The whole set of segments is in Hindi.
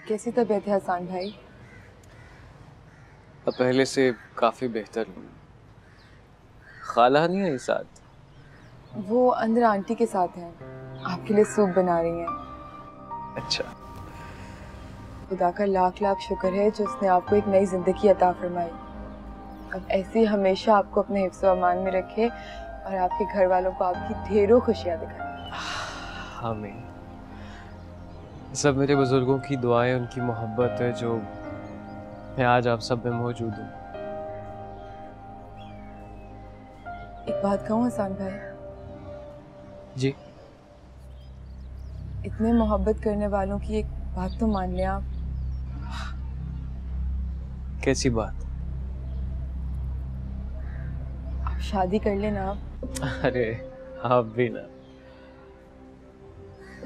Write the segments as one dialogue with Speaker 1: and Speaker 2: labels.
Speaker 1: कैसी तबीयत है हसन भाई?
Speaker 2: अब पहले से काफी बेहतर हूँ। खाला नहीं है साथ?
Speaker 1: वो अंदर आंटी के साथ हैं, आपके लिए सूप बना रही हैं।
Speaker 2: अच्छा।
Speaker 1: खुदा का लाख लाख शुक्र है जो उसने आपको एक नई जिंदगी अता फरमाई। अब ऐसे ही हमेशा आपको अपने हिफ्ज़ व अमान में रखे और आपके घर वालों को आपकी ढेरों खुशियां दिखाए।
Speaker 2: आमीन। सब मेरे बुजुर्गों की दुआएं, उनकी मोहब्बत है जो मैं आज आप सब में मौजूद हूँ।
Speaker 1: एक बात कहूँ हसन भाई?
Speaker 2: जी।
Speaker 1: इतने मोहब्बत करने वालों की एक बात तो मान लें आप।
Speaker 2: कैसी बात?
Speaker 1: आप शादी कर लेना आप।
Speaker 2: अरे आप भी ना।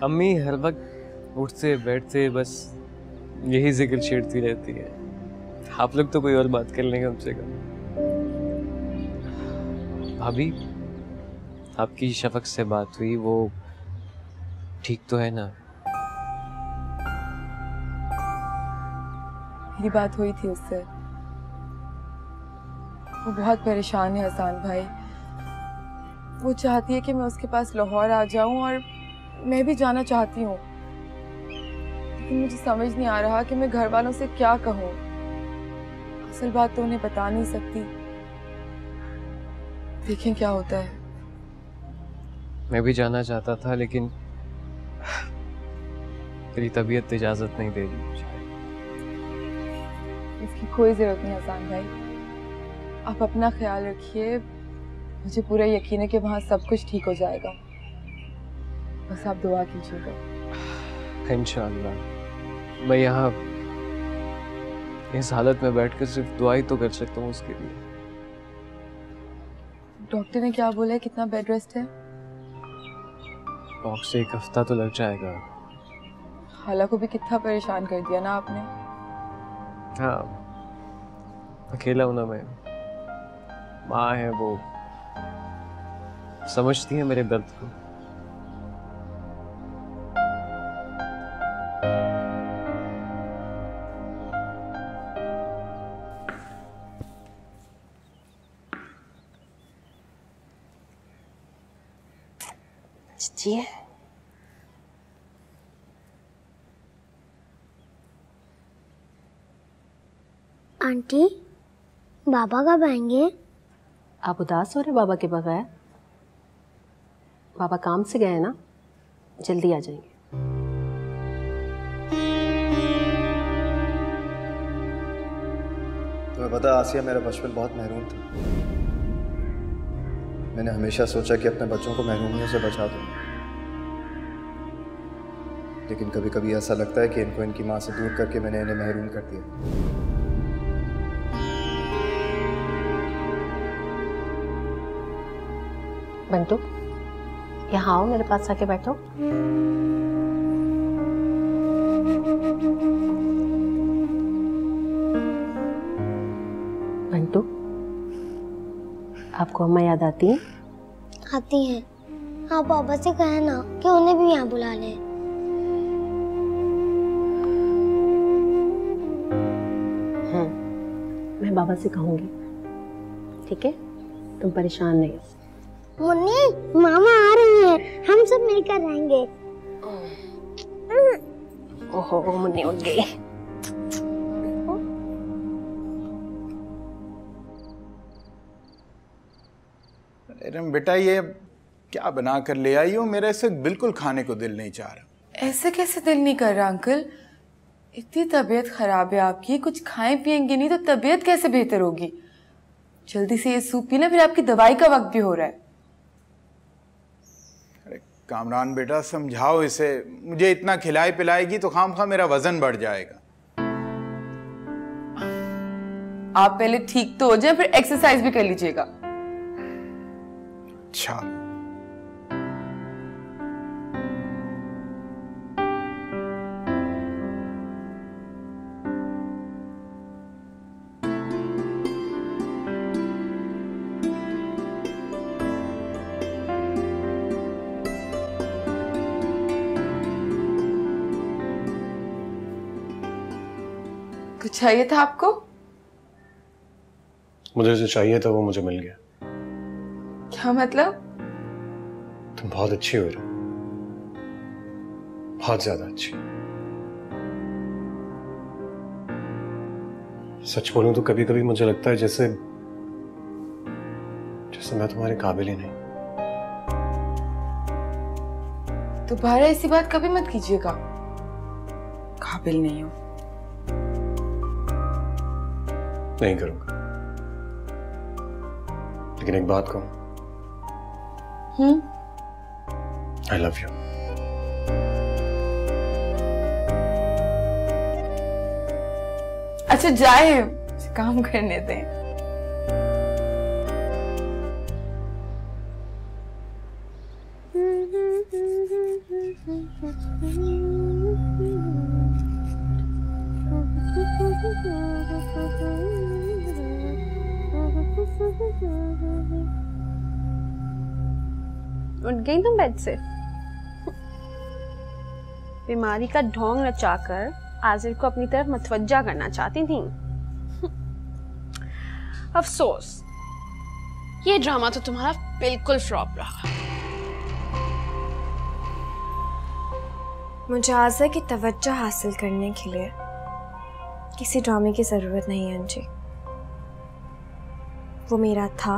Speaker 2: अम्मी हर वक्त उठते बैठते बस यही जिक्र छेड़ती रहती है। आप लोग तो कोई और बात कर लेंगे कम से कम। भाभी, आपकी शफक से बात हुई, वो ठीक तो है ना?
Speaker 1: मेरी बात हुई थी उससे। वो बहुत परेशान है हसन भाई। वो चाहती है कि मैं उसके पास लाहौर आ जाऊं और मैं भी जाना चाहती हूँ, लेकिन मुझे समझ नहीं आ रहा कि मैं घर वालों से क्या कहूँ। असल बात तो उन्हें बता नहीं सकती। देखें क्या होता है।
Speaker 2: मैं भी जाना चाहता था लेकिन तेरी तबीयत इजाजत नहीं दे रही मुझे।
Speaker 1: इसकी कोई जरूरत नहीं हसन भाई, आप अपना ख्याल रखिए। मुझे पूरा यकीन है कि वहाँ सब कुछ ठीक हो जाएगा। बस आप दुआ कीजिएगा।
Speaker 2: इंशाअल्लाह। मैं यहाँ इस हालत में बैठकर सिर्फ दुआ ही तो कर सकता हूँ उसके लिए।
Speaker 1: डॉक्टर ने क्या बोला है, कितना बेड रेस्ट है?
Speaker 2: डॉक्टर से 1 हफ्ता तो लग जाएगा।
Speaker 1: खाला को भी कितना परेशान कर दिया ना आपने।
Speaker 2: हाँ, अकेला हूं ना मैं। माँ है, वो समझती है मेरे दर्द को।
Speaker 3: जी
Speaker 4: आंटी, बाबा कब आएंगे?
Speaker 3: आप उदास हो रहे बाबा के बगैर? बाबा काम से गए हैं ना, जल्दी आ जाएंगे।
Speaker 5: तुम्हें पता आसिया, मेरा बचपन बहुत महरूम था। मैंने हमेशा सोचा कि अपने बच्चों को महरूमियों से बचा दूं, लेकिन कभी कभी ऐसा लगता है कि इनको इनकी माँ से दूर करके मैंने इन्हें महरूम कर दिया।
Speaker 3: बंटू, यहाँ आओ, मेरे पास आके बैठो। बंटू, आपको अम्मा याद आती है?
Speaker 4: आती हैं। आप पापा से कहें ना कि उन्हें भी यहाँ बुला लें।
Speaker 3: मैं बाबा से कहूँगी, ठीक है? तुम परेशान नहीं हो।
Speaker 4: मुन्नी, मामा आ रही हैं, हम सब मिलकर रहेंगे।
Speaker 3: ओहो, मुन्नी उठ गई।
Speaker 6: अरे बेटा, ये क्या बना कर ले आई हो? मेरा इसे बिल्कुल खाने को दिल नहीं चाह रहा।
Speaker 1: ऐसे कैसे दिल नहीं कर रहा अंकल? इतनी तबीयत खराब है आपकी, कुछ खाएं पिएंगे नहीं तो तबीयत कैसे बेहतर होगी? जल्दी से ये सूप पीना, फिर आपकी दवाई का वक्त भी हो रहा है।
Speaker 6: अरे कामरान बेटा, समझाओ इसे। मुझे इतना खिलाए पिलाएगी तो खामखा मेरा वजन बढ़ जाएगा।
Speaker 1: आप पहले ठीक तो हो जाए, फिर एक्सरसाइज भी कर लीजिएगा।
Speaker 6: अच्छा,
Speaker 1: चाहिए था आपको?
Speaker 2: मुझे जो चाहिए था वो मुझे मिल गया।
Speaker 1: क्या मतलब?
Speaker 2: तुम बहुत अच्छी हो रही, बहुत ज्यादा अच्छी। सच बोलूं तो कभी कभी मुझे लगता है जैसे मैं तुम्हारे काबिल ही नहीं।
Speaker 1: दोबारा ऐसी बात कभी मत कीजिएगा। काबिल नहीं हो।
Speaker 2: नहीं करूंगा, लेकिन एक बात कहूं, आई लव यू।
Speaker 1: अच्छा जाए, काम करने दें।
Speaker 3: उठ गई तुम बेड से? बीमारी का ढोंग रचाकर आजिर को अपनी तरफ मतवज्जा करना चाहती थी। अफसोस, ये ड्रामा तो तुम्हारा बिल्कुल फ्लॉप रहा।
Speaker 7: मुझे आज़ा की तवज्जो हासिल करने के लिए किसी ड्रामे की ज़रूरत नहीं है अंजी। वो मेरा था,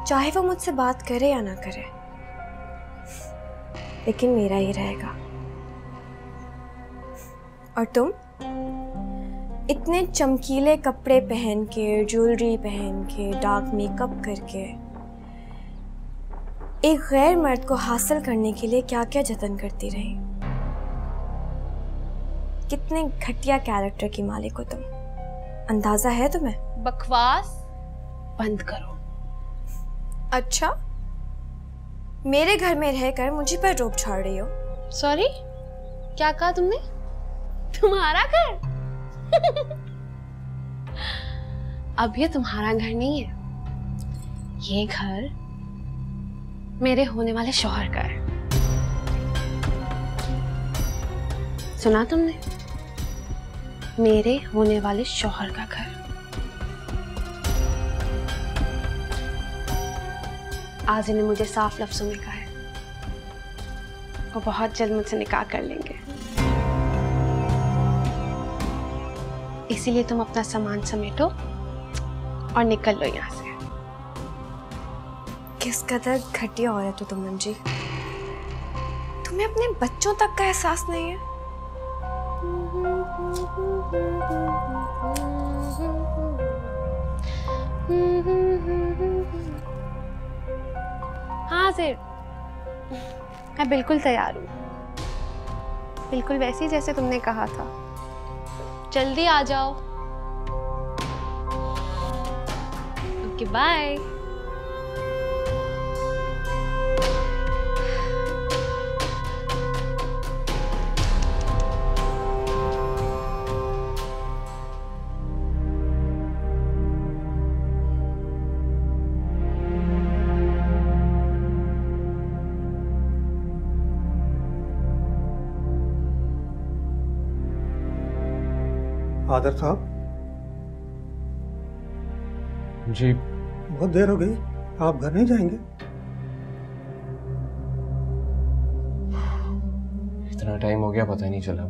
Speaker 7: चाहे वो मुझसे बात करे या ना करे, लेकिन मेरा ही रहेगा। और तुम इतने चमकीले कपड़े पहन के, ज्वेलरी पहन के, डार्क मेकअप करके एक गैर मर्द को हासिल करने के लिए क्या क्या जतन करती रही। कितने घटिया कैरेक्टर की मालिक हो तुम, अंदाजा है तुम्हें?
Speaker 3: बकवास बंद करो।
Speaker 7: अच्छा, मेरे घर में रहकर मुझे पर रोब झाड़ रही हो?
Speaker 3: सॉरी, क्या कहा तुमने? तुम्हारा घर? अब ये तुम्हारा घर नहीं है, ये घर मेरे होने वाले शौहर का है। सुना तुमने? मेरे होने वाले शौहर का घर। आज इन्हें मुझे साफ लफ्जों में कहा है, वो बहुत जल्द मुझसे निकाह कर लेंगे। इसीलिए तुम अपना सामान समेटो और निकल लो यहाँ से।
Speaker 7: किस कदर घटिया औरत हो तुम अंजी। तुम्हें अपने बच्चों तक का एहसास नहीं है?
Speaker 3: हाँ ज़ेर, मैं बिल्कुल तैयार हूँ, बिल्कुल वैसी जैसे तुमने कहा था। जल्दी आ जाओ। Okay bye.
Speaker 8: फादर साहब,
Speaker 2: जी
Speaker 8: बहुत देर हो गई, आप घर नहीं जाएंगे?
Speaker 2: इतना टाइम हो गया पता ही नहीं चला।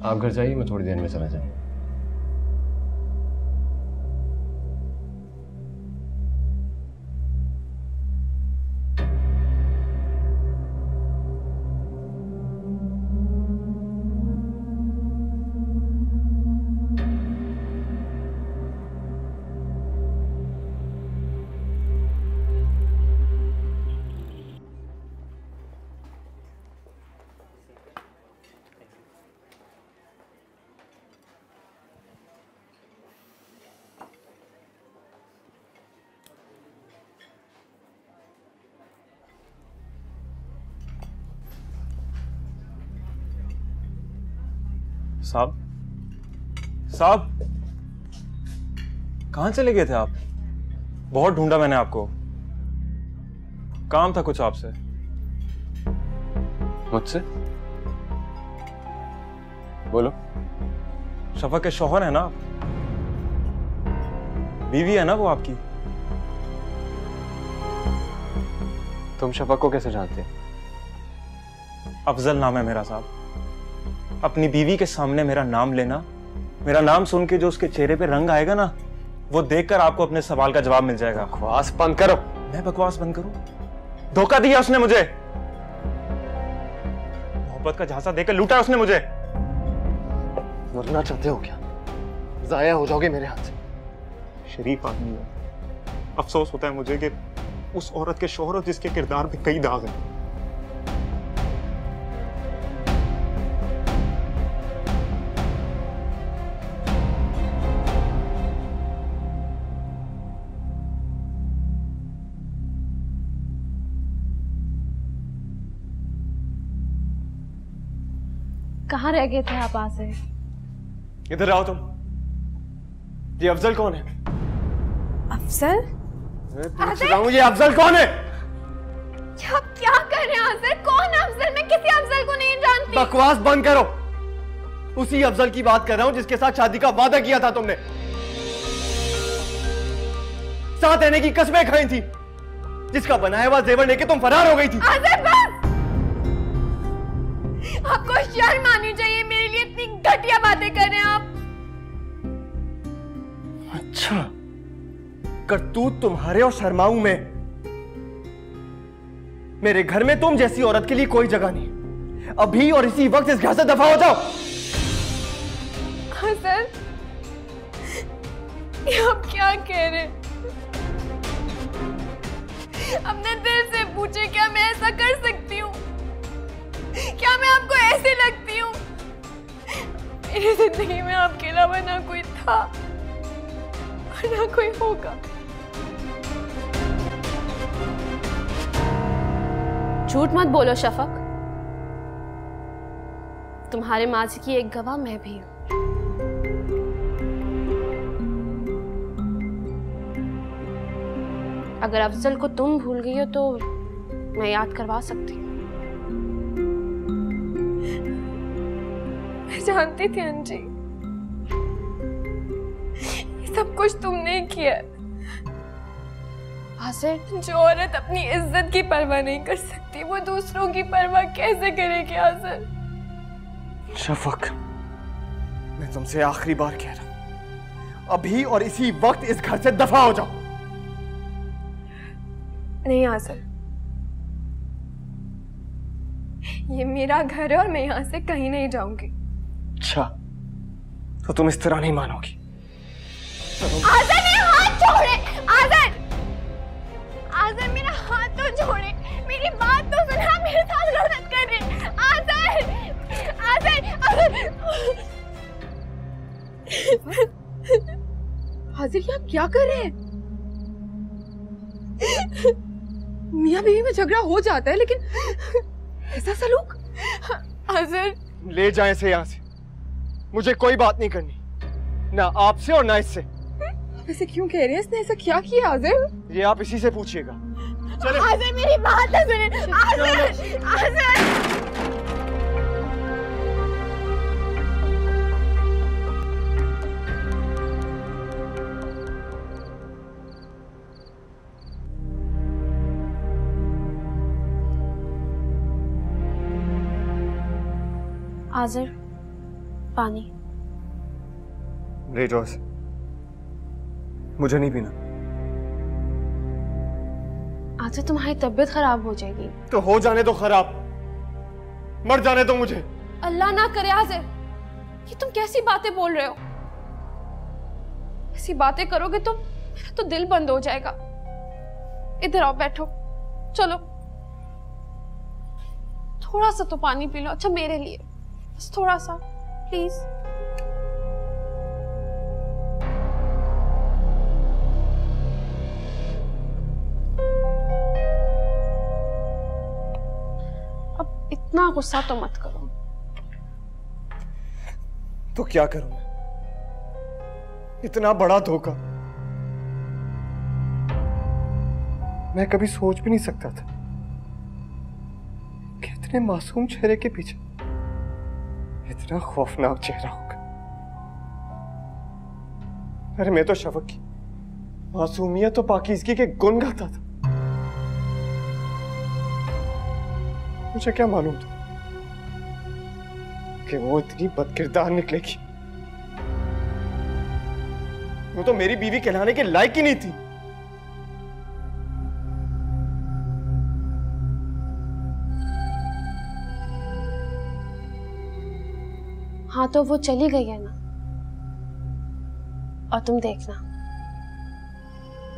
Speaker 2: आप घर जाइए, मैं थोड़ी देर में चला जाऊंगा।
Speaker 9: साहब, साहब, कहाँ चले गए थे आप? बहुत ढूंढा मैंने आपको। काम था कुछ आपसे।
Speaker 2: मुझसे? बोलो।
Speaker 9: शफक के शौहर है ना आप? बीवी है ना वो आपकी?
Speaker 2: तुम शफक को कैसे जानते?
Speaker 9: अफजल नाम है मेरा साहब। अपनी बीवी के सामने मेरा नाम लेना, मेरा नाम सुन के जो उसके चेहरे पे रंग आएगा ना, वो देखकर आपको अपने सवाल का जवाब मिल जाएगा।
Speaker 2: बकवास बंद करो।
Speaker 9: मैं बकवास बंद करूं? धोखा दिया उसने मुझे, मोहब्बत का झांसा देकर लूटा उसने मुझे।
Speaker 2: मरना चाहते हो क्या? जाया हो जाओगे मेरे हाथ से।
Speaker 9: शरीफ आदमी है, अफसोस होता है मुझे कि उस औरत के शोहर और जिसके किरदार पे कई दाग हैं।
Speaker 3: कहाँ रह गए थे आप आसिर?
Speaker 2: इधर आओ तुम। ये अफजल कौन है?
Speaker 7: अफजल?
Speaker 2: मैं पूछ रहा हूँ, ये अफजल कौन है?
Speaker 3: आप क्या कर रहे हैं आसिर? कौन अफजल? मैं किसी अफजल को नहीं जानती।
Speaker 2: बकवास बंद करो। उसी अफजल की बात कर रहा हूँ जिसके साथ शादी का वादा किया था तुमने, साथ रहने की कसमें खाई थी, जिसका बनाया हुआ जेवर लेके तुम फरार हो गई थी।
Speaker 3: आसिर बस! आपको शर्म आनी चाहिए, मेरे लिए इतनी घटिया बातें कर रहे हैं आप।
Speaker 2: अच्छा, करतूत तुम्हारे और शर्माऊं में। मेरे घर में तुम जैसी औरत के लिए कोई जगह नहीं। अभी और इसी वक्त इस घर से दफा हो जाओ।
Speaker 3: हाँ सर, ये आप क्या कह रहे हैं? अपने दिल से पूछे, क्या मैं ऐसा कर सकती हूँ? क्या मैं आपको ऐसे लगती हूँ? मेरी जिंदगी में आपके अलावा ना कोई था और ना कोई होगा। झूठ मत बोलो शफक, तुम्हारे माजी की एक गवाह मैं भी हूं। अगर अफजल को तुम भूल गई हो तो मैं याद करवा सकती हूँ। मैं जानती थी अंजी, ये सब कुछ तुमने किया। आसिर, जो औरत अपनी इज्जत की परवाह नहीं कर सकती, वो दूसरों की परवाह कैसे करेगी? आसिर,
Speaker 2: शफक, मैं तुमसे आखिरी बार कह रहा हूं, अभी और इसी वक्त इस घर से दफा हो जाओ।
Speaker 3: नहीं आसिर, ये मेरा घर है और मैं यहाँ से कहीं नहीं जाऊंगी।
Speaker 2: अच्छा, तो तुम इस तरह नहीं मानोगी।
Speaker 3: आज़र, मेरा हाथ छोड़े। आज़र, आज़र, मेरा हाथ तो छोड़े, मेरी बात तो सुना, मेरे साथ गलत कर रहे। आज़र, आज़र, आज़र, ये आप क्या कर रहे हैं? मियां बीवी में झगड़ा हो जाता है, लेकिन ऐसा सलूक? आज़र,
Speaker 2: ले जाएं इसे यहाँ से। मुझे कोई बात नहीं करनी, ना आपसे और ना इससे।
Speaker 3: ऐसे क्यों कह रहे हैं? इसने ऐसा क्या किया आज़र?
Speaker 2: ये आप इसी से पूछिएगा। चले।
Speaker 3: आज़र, मेरी बात तो सुने। आज़र, आज़र। आज़र, पानी
Speaker 2: ले जाओ इसे, मुझे नहीं पीना।
Speaker 3: आज़र, तुम्हारी तबीयत खराब हो जाएगी।
Speaker 2: तो हो जाने दो खराब, मर जाने दो मुझे।
Speaker 3: अल्लाह ना करे आज़र, ये तुम कैसी बातें बोल रहे हो? ऐसी बातें करोगे तो मेरा तो दिल बंद हो जाएगा। इधर आओ, बैठो, चलो थोड़ा सा तो पानी पी लो। अच्छा, मेरे लिए बस थोड़ा सा, प्लीज। अब इतना गुस्सा तो मत करो।
Speaker 2: तो क्या करूं मैं? इतना बड़ा धोखा मैं कभी सोच भी नहीं सकता था कि इतने मासूम चेहरे के पीछे इतना खौफनाक चेहरा होगा।
Speaker 10: अरे मैं तो शफक की मासूमियत और पाकीज़गी के गुण गाता था। मुझे क्या मालूम था कि वो इतनी बदकिरदार निकलेगी। वो तो मेरी बीवी कहलाने के लायक ही नहीं थी।
Speaker 11: हाँ तो वो चली गई है ना, और तुम देखना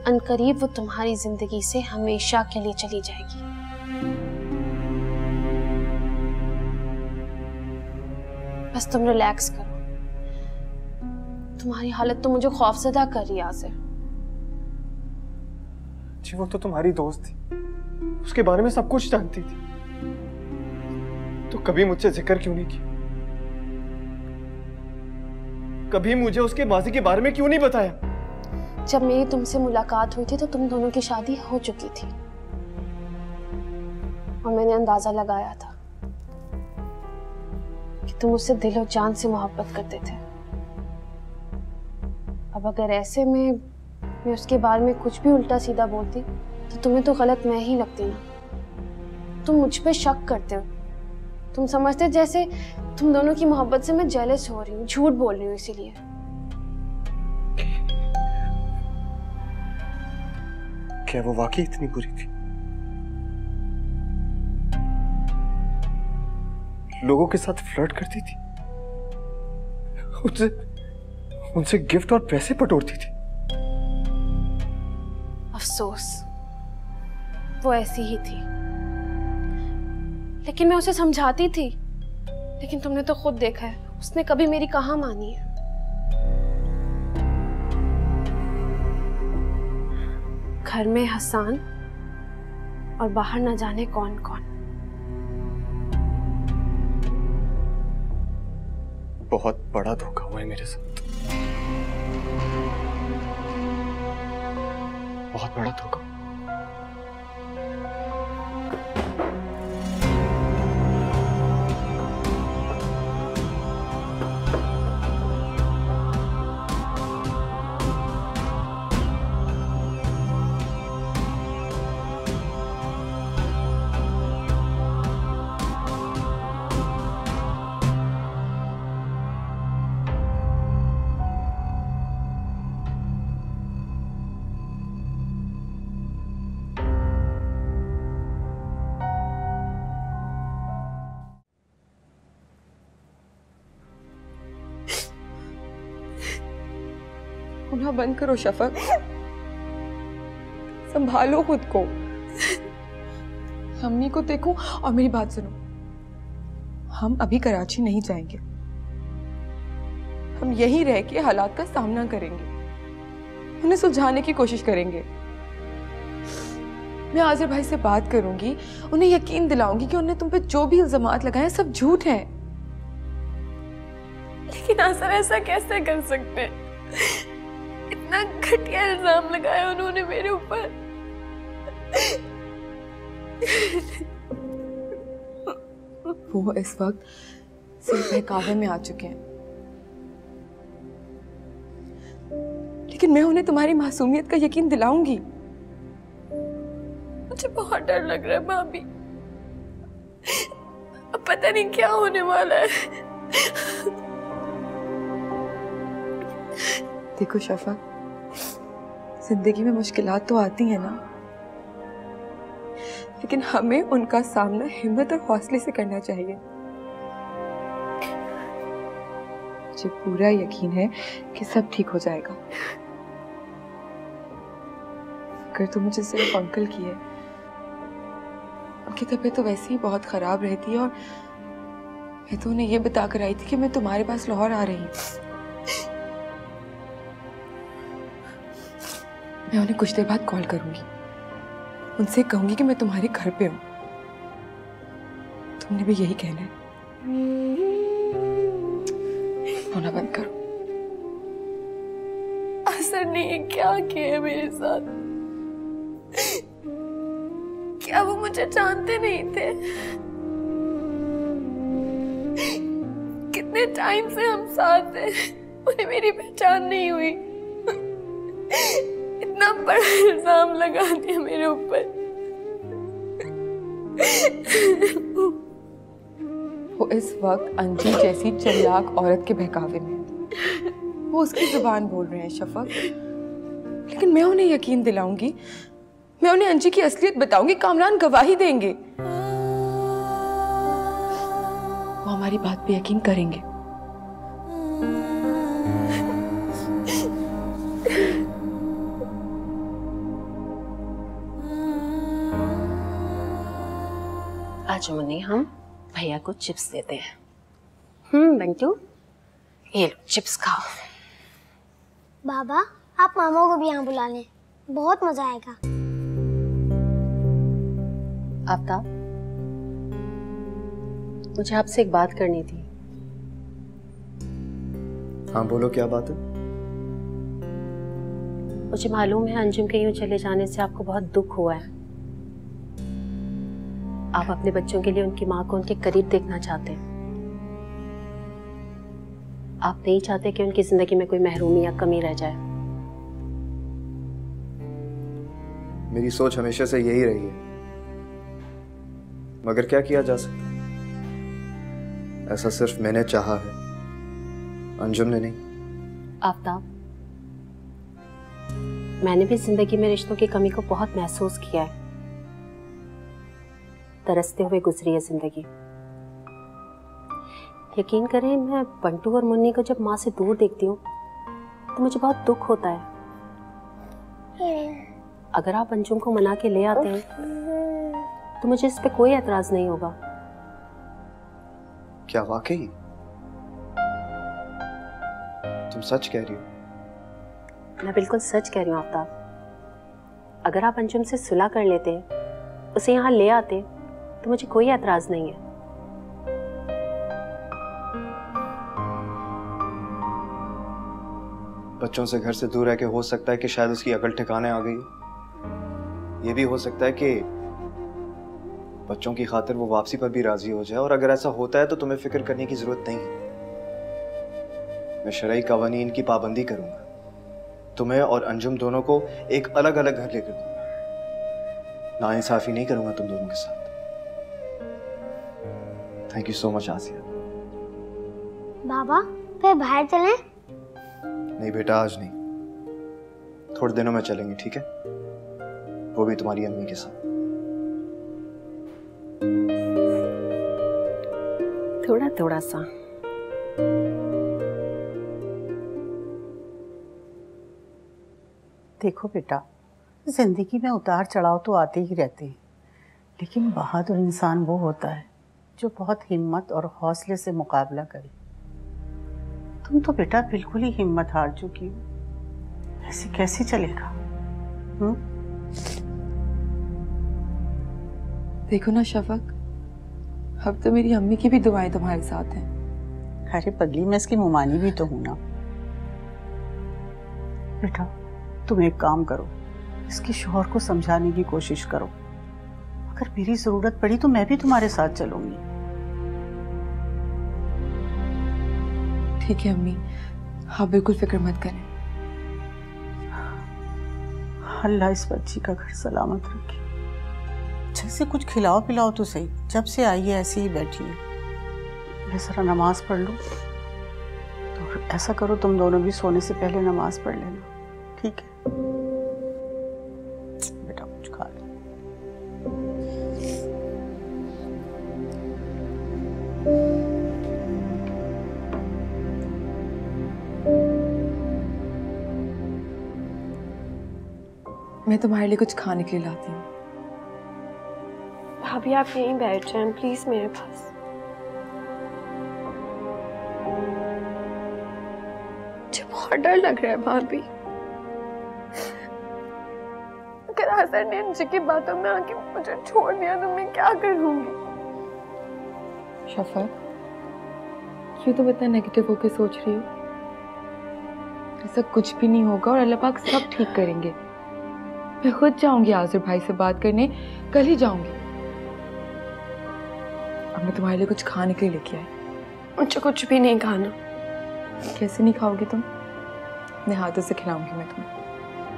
Speaker 11: अनकरीब वो तुम्हारी जिंदगी से हमेशा के लिए चली जाएगी। बस तुम रिलैक्स करो। तुम्हारी हालत तो मुझे खौफजदा कर रही है आसिर।
Speaker 10: जी वो तो तुम्हारी दोस्त थी, उसके बारे में सब कुछ जानती थी, तो कभी मुझसे जिक्र क्यों नहीं किया? कभी मुझे उसके माजी के बारे में क्यों नहीं बताया?
Speaker 11: जब मेरी तुमसे मुलाकात हुई थी तो तुम दोनों की शादी हो चुकी थी और मैंने अंदाजा लगाया था कि तुम उससे दिल और जान से मोहब्बत करते थे। अब अगर ऐसे में मैं उसके बारे में कुछ भी उल्टा सीधा बोलती तो तुम्हें तो गलत मैं ही लगती ना। तुम मुझ पे शक करते हो, तुम समझते जैसे तुम दोनों की मोहब्बत से मैं जेलस हो रही हूँ, झूठ बोल रही हूँ इसीलिए।
Speaker 10: क्या वो वाकई इतनी बुरी थी? लोगों के साथ फ्लर्ट करती थी, उनसे गिफ्ट और पैसे बटोरती थी।
Speaker 11: अफसोस वो ऐसी ही थी, लेकिन मैं उसे समझाती थी। लेकिन तुमने तो खुद देखा है उसने कभी मेरी कहाँ मानी है। घर में हसन और बाहर न जाने कौन कौन।
Speaker 10: बहुत बड़ा धोखा हुआ है मेरे साथ, बहुत बड़ा धोखा।
Speaker 1: रोना बंद करो शफक, संभालो खुद को। अम्मी को देखो और मेरी बात सुनो। हम अभी कराची नहीं जाएंगे, हम यहीं रह के हालात का सामना करेंगे, उन्हें सुलझाने की कोशिश करेंगे। मैं आजिर भाई से बात करूंगी, उन्हें यकीन दिलाऊंगी कि उन्हें तुम पे जो भी इल्जामात लगाए हैं सब झूठ हैं।
Speaker 3: लेकिन आसर ऐसा कैसे कर सकते हैं? इतना घटिया इल्जाम लगाया उन्होंने मेरे ऊपर।
Speaker 1: वो इस वक्त सिर्फ बहकावे में आ चुके हैं, लेकिन मैं उन्हें तुम्हारी मासूमियत का यकीन दिलाऊंगी।
Speaker 3: मुझे बहुत डर लग रहा है भाभी, अब पता नहीं क्या होने वाला है।
Speaker 1: देखो शफक, जिंदगी में मुश्किलात तो आती हैं ना, लेकिन हमें उनका सामना हिम्मत और हौसले से करना चाहिए। मुझे पूरा यकीन है कि सब ठीक हो जाएगा। फिक्र तो मुझे सिर्फ अंकल की है। उनकी तबीयत तो वैसे ही बहुत खराब रहती है और मैं तो उन्हें ये बता कर आई थी कि मैं तुम्हारे पास लाहौर आ रही हूँ। मैं उन्हें कुछ देर बाद कॉल करूंगी, उनसे कहूंगी कि मैं तुम्हारे घर पे हूं। तुमने भी यही कहना है। रोना बंद करो।
Speaker 3: असर ने क्या किया मेरे साथ? क्या वो मुझे जानते नहीं थे? कितने टाइम से हम साथ थे, उन्हें मेरी पहचान नहीं हुई। इतना बड़ा इल्जाम लगा दिया मेरे ऊपर।
Speaker 1: वो इस वक्त अंजी जैसी चालाक औरत के बहकावे में है। वो उसकी जुबान बोल रहे हैं शफक, लेकिन मैं उन्हें यकीन दिलाऊंगी, मैं उन्हें अंजी की असलियत बताऊंगी, कामरान गवाही देंगे, वो हमारी बात पे यकीन करेंगे।
Speaker 11: आज मुन्नी हम भैया को चिप्स देते हैं। बंटू, ये लो चिप्स खाओ।
Speaker 4: बाबा आप मामा को भी यहाँ बुला लें, बहुत मजा आएगा।
Speaker 11: आफ्ताब, मुझे आपसे एक बात करनी थी।
Speaker 5: हाँ बोलो, क्या बात है?
Speaker 11: मुझे मालूम है अंजुम के यूं चले जाने से आपको बहुत दुख हुआ है। आप अपने बच्चों के लिए उनकी माँ को उनके करीब देखना चाहते हैं। आप नहीं चाहते कि उनकी जिंदगी में कोई महरूमी या कमी रह जाए।
Speaker 5: मेरी सोच हमेशा से यही रही है, मगर क्या किया जा सकता है? ऐसा सिर्फ मैंने चाहा है, अंजुम ने नहीं।
Speaker 11: आफ्ताब, मैंने भी जिंदगी में रिश्तों की कमी को बहुत महसूस किया है। तरसते हुए गुजरी है जिंदगी। यकीन करें, मैं बंटू और मुन्नी को जब माँ से दूर देखती हूँ तो मुझे बहुत दुख होता है। अगर आप अंजुम को मना के ले आते हैं तो मुझे इस पे कोई एतराज नहीं होगा।
Speaker 5: क्या वाकई तुम सच कह रही हो?
Speaker 11: मैं बिल्कुल सच कह रही हूँ आफ्ताब। अगर आप अंजुम से सुलह कर लेते, उसे यहाँ ले आते तो मुझे कोई एतराज नहीं है।
Speaker 5: बच्चों से घर से दूर रह के हो सकता है कि शायद उसकी अकल ठिकाने आ गई हो। ये भी हो सकता है कि बच्चों की खातिर वो वापसी पर भी राजी हो जाए, और अगर ऐसा होता है तो तुम्हें फिक्र करने की जरूरत नहीं है। मैं शरई कवानीन की पाबंदी करूंगा, तुम्हें और अंजुम दोनों को एक अलग अलग घर लेकर दूंगा। नाइंसाफी नहीं करूंगा तुम दोनों के साथ। थैंक यू सो मच आसिया।
Speaker 4: बाबा फिर बाहर चलें?
Speaker 5: नहीं बेटा, आज नहीं, थोड़े दिनों में चलेंगे, ठीक है? वो भी तुम्हारी अम्मी के साथ।
Speaker 11: थोड़ा थोड़ा सा।
Speaker 12: देखो बेटा, जिंदगी में उतार चढ़ाव तो आते ही रहते हैं, लेकिन बहादुर इंसान वो होता है जो बहुत हिम्मत और हौसले से मुकाबला करे। तुम तो बेटा बिल्कुल ही हिम्मत हार चुकी हो, ऐसे कैसे चलेगा?
Speaker 1: देखो ना शफक, अब तो मेरी अम्मी की भी दुआएं तुम्हारे साथ हैं।
Speaker 12: अरे पगली, मैं इसकी मुमानी भी तो हूं ना। बेटा तुम एक काम करो, इसके शौहर को समझाने की कोशिश करो। अगर मेरी जरूरत पड़ी तो मैं भी तुम्हारे साथ चलूंगी।
Speaker 1: ठीक है अम्मी, आप बिल्कुल फिक्र मत करें।
Speaker 12: अल्लाह इस बच्ची का घर सलामत रखे। अच्छा से कुछ खिलाओ पिलाओ तो सही, जब से आई है ऐसे ही बैठी है। मैं जरा नमाज पढ़ लूँ। तो ऐसा करो, तुम दोनों भी सोने से पहले नमाज पढ़ लेना, ठीक है? बेटा कुछ खा लो।
Speaker 1: मैं तुम्हारे लिए कुछ खाने के लिए लाती हूँ।
Speaker 7: भाभी आप यहीं बैठ जाएं प्लीज मेरे पास। मुझे बहुत डर लग रहा है भाभी। अगर हसन ने अंजी की बातों में आके मुझे छोड़ दिया तो मैं क्या करूंगी?
Speaker 1: शफक, क्यों तुम इतना नेगेटिव होके सोच रही हो? ऐसा कुछ भी नहीं होगा और अल्लाह पाक सब ठीक करेंगे। मैं खुद जाऊंगी आज़िर भाई से बात करने, कल ही जाऊंगी। अब मैं तुम्हारे लिए कुछ खाने के लिए लेके आई।
Speaker 7: मुझे कुछ भी नहीं खाना।
Speaker 1: कैसे नहीं खाओगी तुम? अपने हाथों से खिलाऊंगी मैं तुम्हें।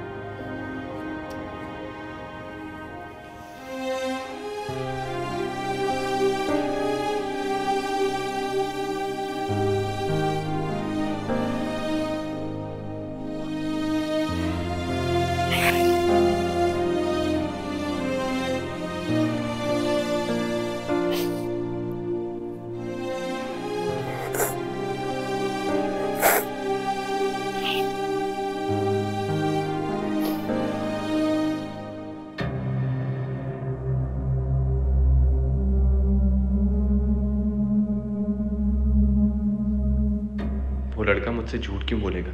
Speaker 13: वो लड़का मुझसे झूठ क्यों बोलेगा?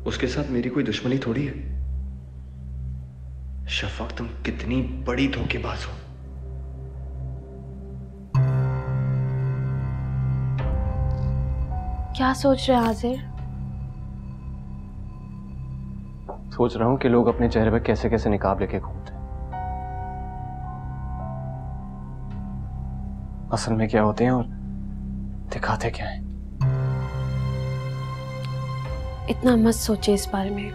Speaker 13: उसके साथ मेरी कोई दुश्मनी थोड़ी है। शफाक, तुम कितनी बड़ी धोखेबाज हो।
Speaker 11: क्या सोच रहे हैं आजिर?
Speaker 2: सोच रहा हूं कि लोग अपने चेहरे पर कैसे कैसे निकाब लेके घूमते हैं। असल में क्या होते हैं और दिखाते क्या हैं।
Speaker 11: इतना मत सोचे इस बारे में।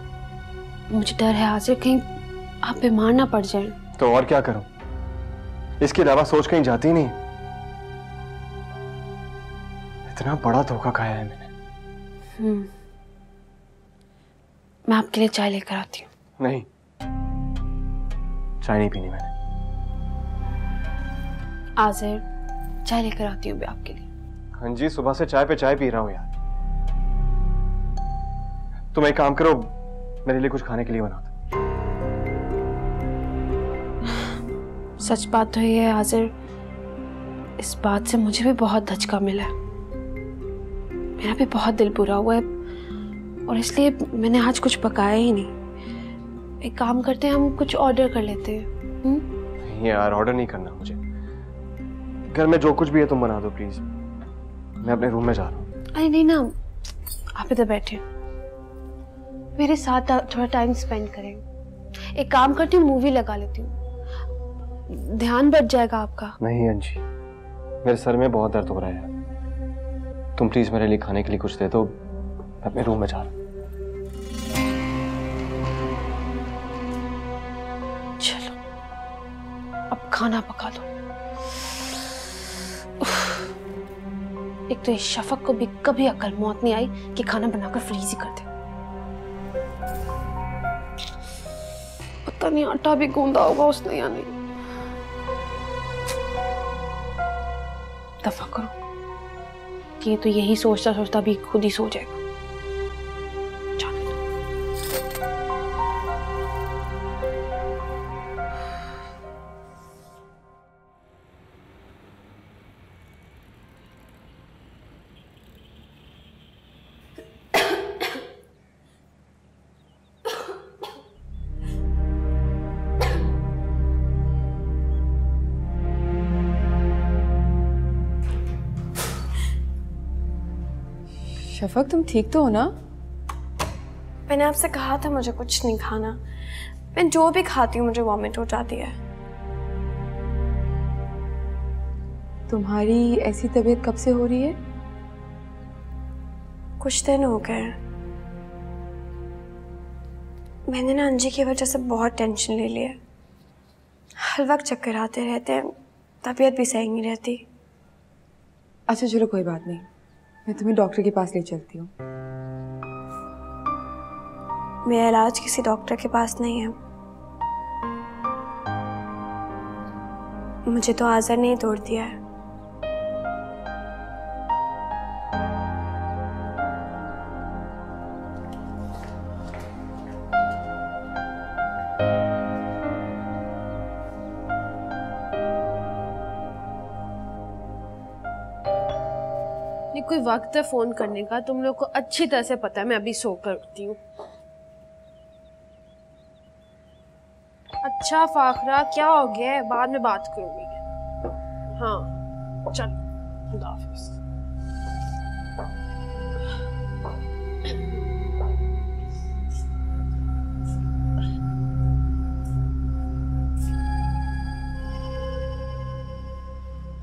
Speaker 11: मुझे डर है आजिर, कहीं आप बीमार ना पड़ जाएं।
Speaker 2: तो और क्या करूं? इसके अलावा सोच कहीं जाती नहीं। इतना बड़ा धोखा खाया है मैंने।
Speaker 11: मैं आपके लिए चाय लेकर आती हूँ।
Speaker 2: नहीं, चाय नहीं पीनी मैंने।
Speaker 11: आजिर, चाय लेकर आती हूँ आपके लिए।
Speaker 2: हाँ जी, सुबह से चाय पे चाय पी रहा हूँ यार। तुम एक काम करो, मेरे लिए कुछ खाने के लिए बना दो।
Speaker 11: सच बात तो ये है आजिर, इस बात से मुझे भी बहुत धचका मिला है। मेरा भी बहुत दिल बुरा हुआ है और इसलिए मैंने आज कुछ पकाया ही नहीं। एक काम करते हैं, हम कुछ ऑर्डर कर लेते हैं।
Speaker 2: नहीं यार, ऑर्डर नहीं करना मुझे। घर में जो कुछ भी है तुम बना दो प्लीज। मैं अपने रूम में जा रहा हूँ।
Speaker 11: अरे नहीं ना, आप इधर बैठे मेरे साथ थोड़ा टाइम स्पेंड करें। एक काम करती हूँ, मूवी लगा लेती हूँ, ध्यान बच जाएगा आपका। नहीं
Speaker 2: अंजी, मेरे सर में बहुत दर्द हो रहा है। तुम प्लीज मेरे लिए खाने के लिए कुछ दे दो। मैं अपने रूम में जा रहा हूँ।
Speaker 11: चलो अब खाना पका लो। एक तो इस शफक को भी कभी अकल मौत नहीं आई कि खाना बनाकर फ्रीज ही कर दे। पता नहीं आटा भी गूंदा होगा उसने या नहीं। दफा करो, ये तो यही सोचता सोचता भी खुद ही सो जाएगा।
Speaker 1: शफक, तुम ठीक तो हो ना?
Speaker 7: मैंने आपसे कहा था मुझे कुछ नहीं खाना। मैं जो भी खाती हूँ मुझे वॉमिट हो जाती है।
Speaker 1: तुम्हारी ऐसी तबीयत कब से हो रही है?
Speaker 7: कुछ दिन हो गए। मैंने ना अंजी की वजह से बहुत टेंशन ले लिया। हर वक्त चक्कर आते रहते हैं, तबीयत भी सही नहीं रहती।
Speaker 1: अच्छा चलो कोई बात नहीं, मैं तुम्हें डॉक्टर के पास ले चलती हूँ।
Speaker 7: मेरा इलाज किसी डॉक्टर के पास नहीं है। मुझे तो आज़र ने ही तोड़ दिया है।
Speaker 11: कोई वक्त है फोन करने का? तुम लोग को अच्छी तरह से पता है मैं अभी सो कर उठती हूँ। अच्छा फाखरा, क्या हो गया है? बाद में बात करूंगी। हाँ चल, खुदा हाफिज।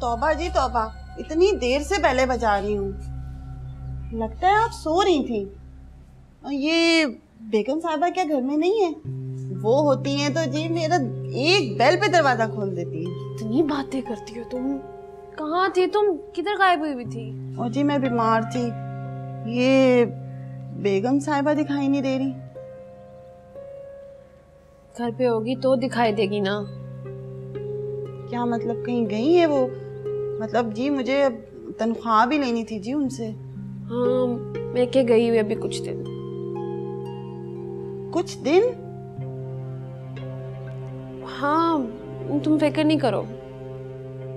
Speaker 14: तौबा जी तौबा, इतनी देर से पहले बजा रही हूँ। लगता है आप सो रही थी। ये बेगम साहबा क्या घर में नहीं है? वो होती हैं तो जी मेरा एक बेल पे दरवाजा खोल देती है।
Speaker 11: इतनी बातें करती हो तुम। कहाँ थी तुम? किधर गायब हुई थी?
Speaker 14: और जी मैं बीमार थी। ये बेगम साहिबा दिखाई नहीं दे रही।
Speaker 11: घर पे होगी तो दिखाई देगी ना।
Speaker 14: क्या मतलब कहीं गई है वो? मतलब जी मुझे तनख्वाह भी लेनी थी जी उनसे।
Speaker 11: हाँ मैं के गई हुई अभी कुछ दिन।
Speaker 14: कुछ दिन?
Speaker 11: हाँ तुम फिक्र नहीं करो,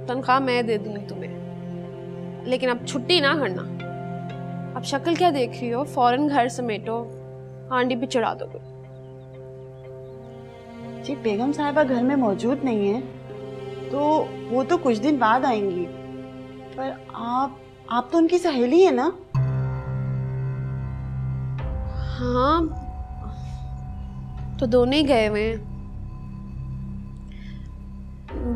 Speaker 11: तनख्वाह मैं दे दूंगी तुम्हें, लेकिन अब छुट्टी ना करना। अब शक्ल क्या देख रही हो? फौरन घर समेटो, हांडी भी चढ़ा दोगे।
Speaker 14: जी बेगम साहिबा घर में मौजूद नहीं है, तो वो तो कुछ दिन बाद आएंगी। पर आप तो उनकी सहेली है ना?
Speaker 11: हाँ तो दोनों ही गए हुए हैं।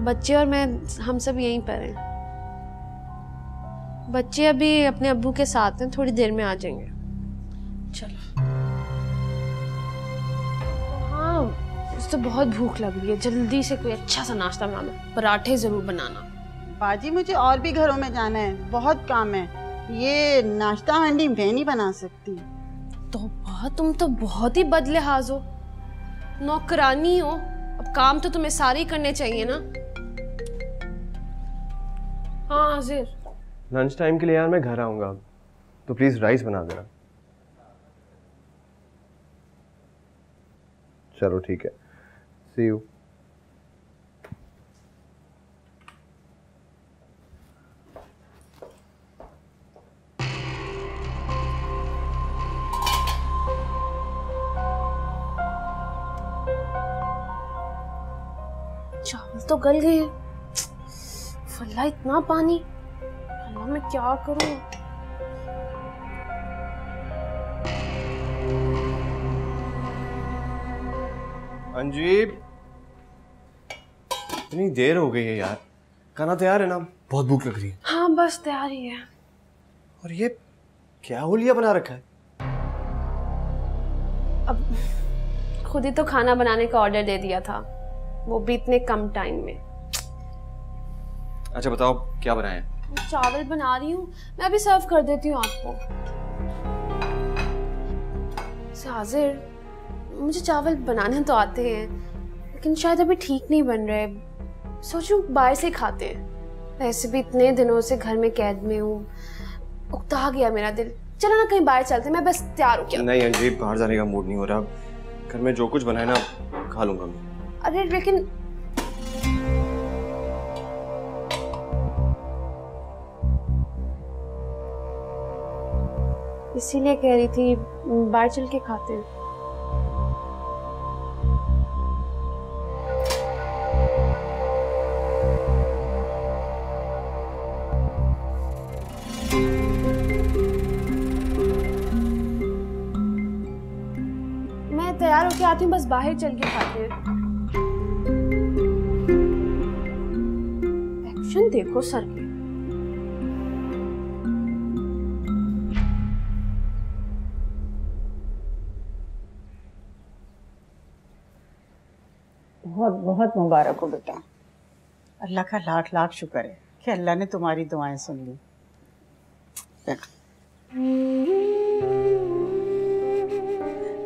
Speaker 11: बच्चे और मैं, हम सब यहीं पर हैं। बच्चे अभी अपने अब्बू के साथ हैं, थोड़ी देर में आ जाएंगे। चलो। हाँ मुझे तो बहुत भूख लग रही है, जल्दी से कोई अच्छा सा नाश्ता बना लो। पराठे जरूर बनाना।
Speaker 14: बाजी मुझे और भी घरों में जाना है, बहुत काम है। ये नाश्ता हांडी मैं नहीं बना सकती।
Speaker 11: तो तुम तो बहुत ही बदलिहाज हो, नौकरानी हो। अब काम तो तुम्हें सारे ही करने चाहिए ना। हाँ हाजिर।
Speaker 2: लंच टाइम के लिए यार मैं घर आऊंगा, तो प्लीज राइस बना देना। चलो ठीक है, सी यू।
Speaker 11: चावल तो गल गए हैं। फल्ला इतना पानी, फल्ला मैं क्या करूं?
Speaker 2: अंजीब, इतनी देर हो गई है यार, खाना तैयार है ना? बहुत भूख लग रही है।
Speaker 11: हाँ बस तैयार ही है।
Speaker 2: और ये क्या होलिया बना रखा है?
Speaker 11: अब खुद ही तो खाना बनाने का ऑर्डर दे दिया था, वो भी इतने कम टाइम में।
Speaker 2: अच्छा बताओ क्या बनाया?
Speaker 11: चावल बना रही हूँ, मैं अभी सर्व कर देती हूँ आपको। हाजिर, मुझे चावल बनाने तो आते हैं, लेकिन शायद अभी ठीक नहीं बन रहे। सोचूं बाहर से खाते हैं। वैसे भी इतने दिनों से घर में कैद में हूँ, उकता गया मेरा दिल। चलो ना कहीं बाहर चलते, मैं बस तैयार हूँ। क्या?
Speaker 2: नहीं अंजीब, बाहर जाने का मूड नहीं हो रहा। घर में जो कुछ बनाए ना खा लूंगा मैं।
Speaker 11: अरे लेकिन इसीलिए कह रही थी बाहर चल के खाते हैं। मैं तैयार होके आती हूँ, बस बाहर चल के खाते हैं। एक्शन देखो सर पे।
Speaker 12: बहुत बहुत मुबारक हो बेटा। अल्लाह का लाख लाख शुक्र है कि अल्लाह ने तुम्हारी दुआएं सुन ली।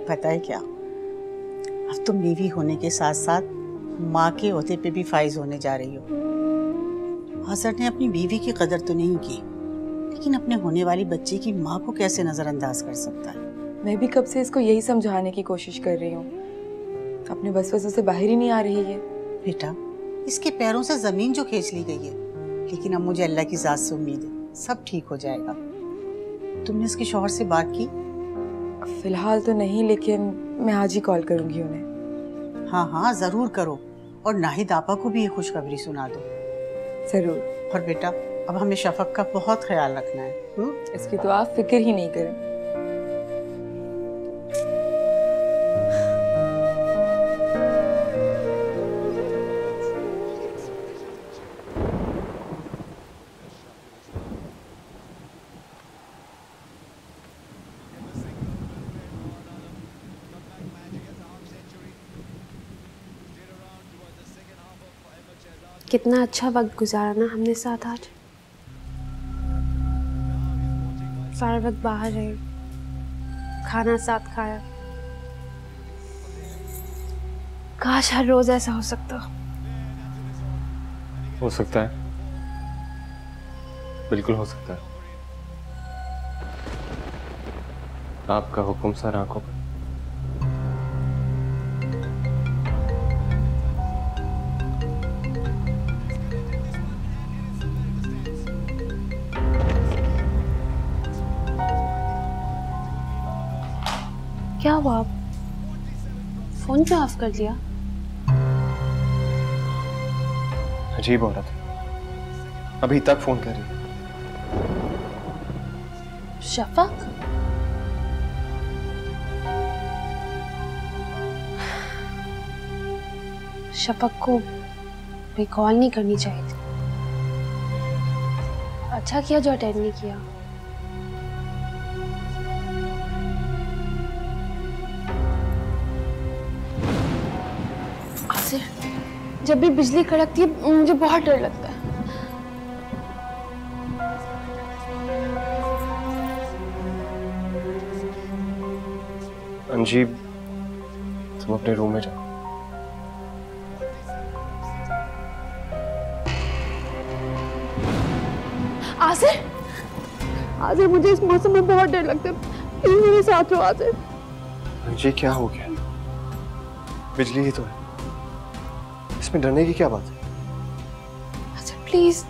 Speaker 12: पता है क्या, अब तुम बीवी होने के साथ साथ माँ के ओहदे पे भी फाइज होने जा रही हो। हसर ने अपनी बीवी की कदर तो नहीं की, लेकिन अपने होने वाली बच्चे की माँ को कैसे नज़रअंदाज कर सकता है?
Speaker 1: मैं भी कब से इसको यही समझाने की कोशिश कर रही हूँ, अपने वसवसों से बाहर ही नहीं आ रही है।
Speaker 12: बेटा, इसके पैरों से ज़मीन जो खींच ली गई है, लेकिन अब मुझे अल्लाह की ज़ात से उम्मीद है सब ठीक हो जाएगा। तुमने इसके शौहर से बात की?
Speaker 1: फिलहाल तो नहीं, लेकिन मैं आज ही कॉल करूंगी उन्हें।
Speaker 12: हाँ हाँ ज़रूर करो, और नाहिद आपा को भी ये खुशखबरी सुना दो।
Speaker 1: ज़रूर।
Speaker 12: और बेटा, अब हमें शफक का बहुत ख्याल रखना है।
Speaker 1: इसकी तो आप फिक्र ही नहीं करें।
Speaker 11: कितना अच्छा वक्त गुजारा ना हमने साथ आज। सारा वक्त बाहर रहे, खाना साथ खाया। काश हर रोज ऐसा हो सकता।
Speaker 2: हो सकता है, बिल्कुल हो सकता है। आपका हुक्म सर आंखों पर।
Speaker 11: क्या हुआ? आप फोन क्यों ऑफ कर दिया?
Speaker 10: अजीब औरत है, अभी तक फोन कर रही है।
Speaker 11: शफक? शफक को रिकॉल नहीं करनी चाहिए थी। अच्छा किया जो अटेंड नहीं किया। आसिर, जब भी बिजली कड़कती है मुझे बहुत डर लगता है।
Speaker 10: अंजीब, तुम अपने रूम में जाओ।
Speaker 11: आसिर, आसिर मुझे इस मौसम में बहुत डर लगता है, प्लीज मेरे साथ रहो आसिर।
Speaker 10: अंजी, क्या हो गया? बिजली ही तो है, इसमें डरने की क्या बात है?
Speaker 11: आसिर प्लीज,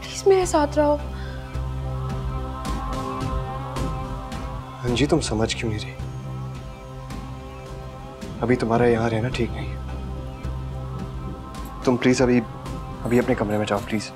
Speaker 11: प्लीज मेरे साथ रहो।
Speaker 10: अंजी, तुम समझ क्यों नहीं रही? अभी तुम्हारा यहाँ रहना ठीक नहीं है। तुम प्लीज अभी अपने कमरे में जाओ, प्लीज।